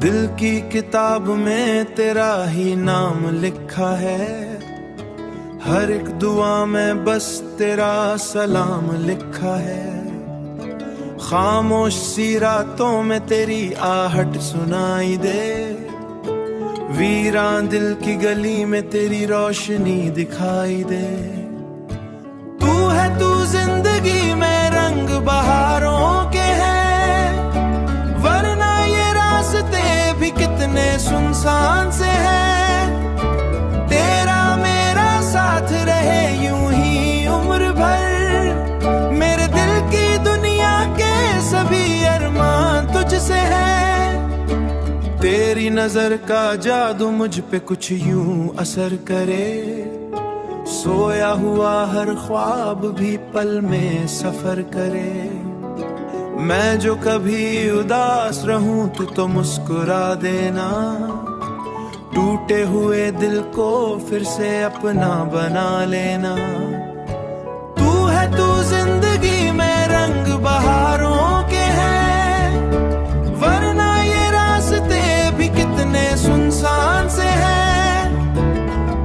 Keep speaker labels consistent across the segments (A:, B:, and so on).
A: दिल की किताब में तेरा ही नाम लिखा है, हर एक दुआ में बस तेरा सलाम लिखा है। खामोश सी रातों में तेरी आहट सुनाई दे, वीरान दिल की गली में तेरी रोशनी दिखाई दे। तू है तू जिंदगी में रंग बहारों के हैं, वरना ये रास्ते भी कितने सुनसान से हैं। तेरा मेरा साथ रहे यूं ही उम्र भर, मेरे दिल की दुनिया के सभी अरमान तुझसे हैं। तेरी नजर का जादू मुझ पे कुछ यूं असर करे, सोया हुआ हर ख्वाब भी पल में सफर करे। मैं जो कभी उदास रहूं तो मुस्कुरा देना, टूटे हुए दिल को फिर से अपना बना लेना। तू है तू जिंदगी में रंग बहारों के हैं, वरना ये रास्ते भी कितने सुनसान से हैं।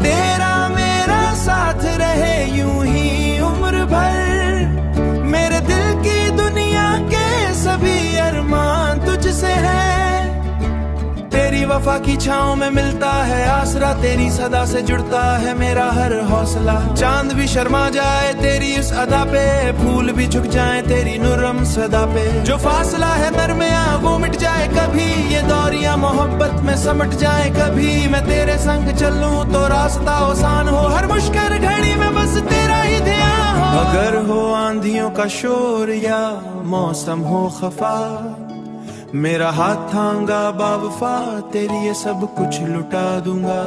A: तेरा मेरा साथ रहे यूं ही उम्र भर, मेरे दिल की दुनिया के सभी अरमान तुझसे हैं। तेरी वफा की छांव में मिलता है आसरा, तेरी सदा से जुड़ता है मेरा हर हौसला। चांद भी शर्मा जाए तेरी उस अदा पे, फूल भी झुक जाए तेरी नरम सदा पे। जो फासला है दरमियां वो मिट जाए कभी, ये दौरियां मोहब्बत में समट जाए कभी। मैं तेरे संग चलूं तो रास्ता आसान हो, हर मुश्किल घड़ी में बस तेरा ही ध्यान हो। अगर हो आंधियों का शोर या मौसम हो खफा, मेरा हाथ थांगा बावफा, तेरी ये सब कुछ लुटा दूंगा।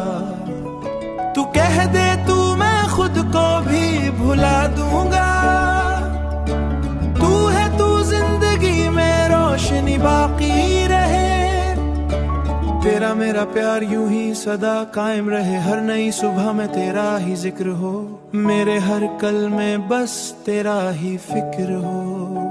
A: तू कह दे तू मैं खुद को भी भुला दूंगा। तू है तू जिंदगी में रोशनी बाकी रहे, तेरा मेरा प्यार यूं ही सदा कायम रहे। हर नई सुबह में तेरा ही जिक्र हो, मेरे हर कल में बस तेरा ही फिक्र हो।